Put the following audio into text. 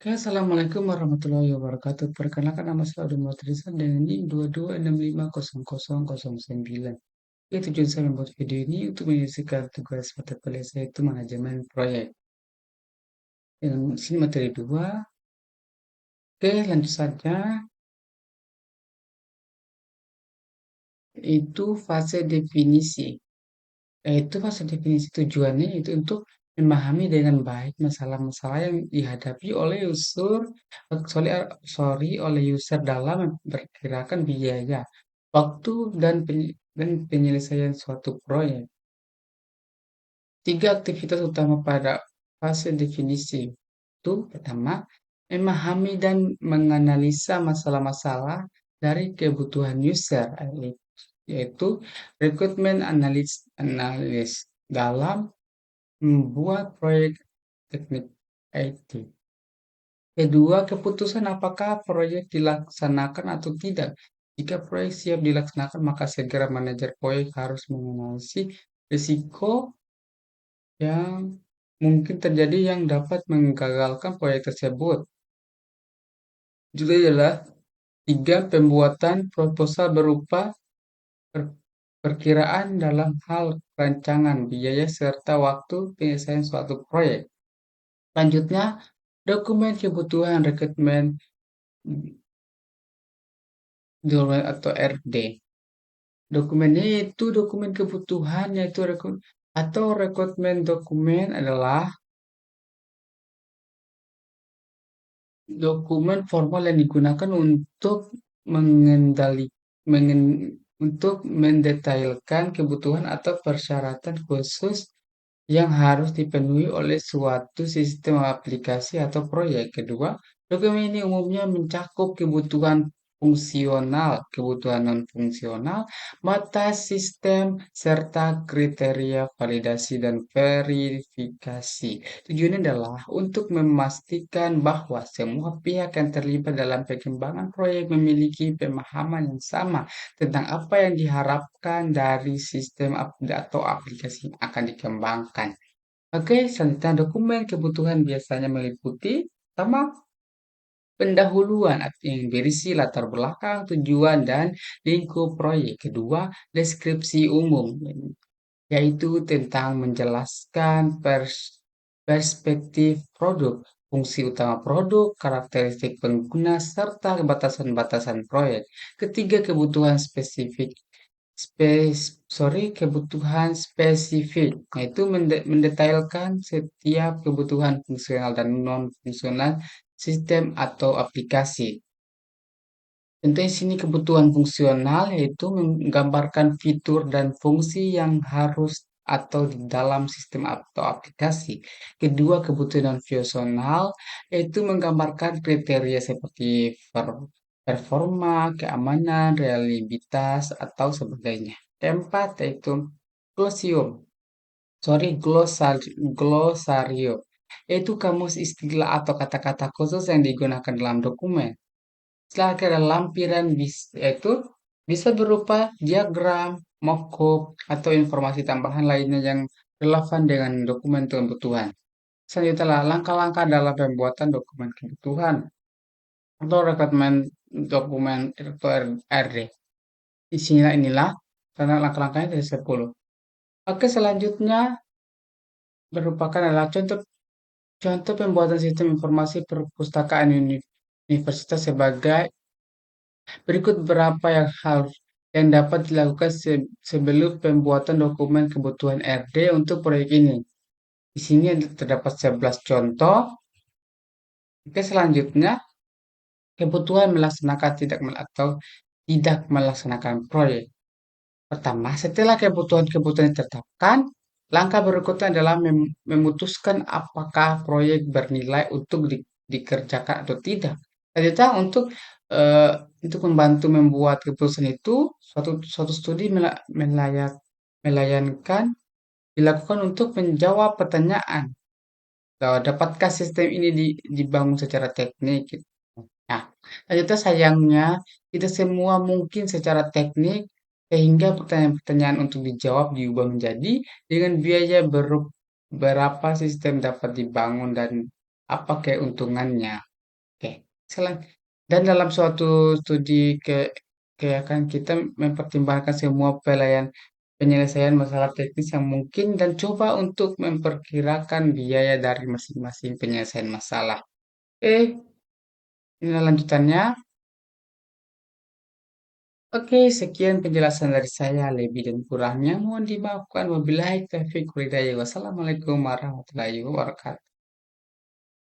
Oke, Assalamualaikum warahmatullahi wabarakatuh. Perkenalkan nama saya Abdul Matrisan dan ini 22650009. Oke, tujuan saya membuat video ini untuk menyelesaikan tugas mata kuliah saya itu manajemen proyek. Yang sini materi 2. Oke, lanjut saja. Itu fase definisi. Yaitu fase definisi tujuannya itu untuk memahami dengan baik masalah-masalah yang dihadapi oleh oleh user dalam memperkirakan biaya, waktu dan penyelesaian suatu proyek. Tiga aktivitas utama pada fase definisi itu pertama, memahami dan menganalisa masalah-masalah dari kebutuhan user, yaitu requirement analysis dalam membuat proyek teknik IT. Kedua, keputusan apakah proyek dilaksanakan atau tidak. Jika proyek siap dilaksanakan, maka segera manajer proyek harus menganalisis risiko yang mungkin terjadi yang dapat menggagalkan proyek tersebut. Juga adalah tiga, pembuatan proposal berupa per- perkiraan dalam hal rancangan biaya serta waktu penyelesaian suatu proyek. Selanjutnya, dokumen kebutuhan requirement document atau RD. Dokumennya itu dokumen kebutuhan yaitu atau requirement dokumen adalah dokumen formal yang digunakan untuk mengendali untuk mendetailkan kebutuhan atau persyaratan khusus yang harus dipenuhi oleh suatu sistem aplikasi atau proyek. Kedua, dokumen ini umumnya mencakup kebutuhan fungsional, kebutuhan non-fungsional, mata sistem, serta kriteria validasi dan verifikasi. Tujuannya adalah untuk memastikan bahwa semua pihak yang terlibat dalam pengembangan proyek memiliki pemahaman yang sama tentang apa yang diharapkan dari sistem atau aplikasi yang akan dikembangkan. Oke, selanjutnya dokumen kebutuhan biasanya meliputi pertama, pendahuluan yang berisi latar belakang, tujuan, dan lingkup proyek. Kedua, deskripsi umum, yaitu tentang menjelaskan perspektif produk, fungsi utama produk, karakteristik pengguna, serta batasan-batasan proyek. Ketiga, kebutuhan spesifik, yaitu mendetailkan setiap kebutuhan fungsional dan non-fungsional sistem atau aplikasi. Tentunya sini kebutuhan fungsional yaitu menggambarkan fitur dan fungsi yang harus atau di dalam sistem atau aplikasi. Kedua, kebutuhan non fungsional yaitu menggambarkan kriteria seperti performa, keamanan, reliabilitas, atau sebagainya. Keempat, yaitu glosium. Glosario, yaitu kamus istilah atau kata-kata khusus yang digunakan dalam dokumen. Setelah ada lampiran yaitu bisa berupa diagram, mockup, atau informasi tambahan lainnya yang relevan dengan dokumen kebutuhan. Selanjutnya, langkah-langkah dalam pembuatan dokumen kebutuhan atau requirement dokumen atau RD. Inilah karena langkah-langkahnya dari 10. Oke, selanjutnya merupakan adalah contoh contoh pembuatan sistem informasi perpustakaan universitas sebagai berikut beberapa yang dapat dilakukan sebelum pembuatan dokumen kebutuhan RD untuk proyek ini. Di sini terdapat 11 contoh. Oke, selanjutnya kebutuhan melaksanakan tidak melaksanakan proyek. Pertama, setelah kebutuhan-kebutuhan ditetapkan, langkah berikutnya adalah memutuskan apakah proyek bernilai untuk dikerjakan atau tidak. Ternyata eh, untuk membantu membuat keputusan itu, suatu studi melayankan dilakukan untuk menjawab pertanyaan, dapatkah sistem ini dibangun secara teknik? Gitu. Nah, ternyata sayangnya tidak semua mungkin secara teknik sehingga pertanyaan-pertanyaan untuk dijawab diubah menjadi dengan biaya berapa sistem dapat dibangun dan apa keuntungannya. Oke, selain dan dalam suatu studi kayak kan kita mempertimbangkan semua penyelesaian masalah teknis yang mungkin dan coba untuk memperkirakan biaya dari masing-masing penyelesaian masalah. Ini lanjutannya. Oke, sekian penjelasan dari saya. Lebih dan kurangnya mohon dimaafkan. Wabillahi taufiq walhidayah. Wassalamualaikum warahmatullahi wabarakatuh.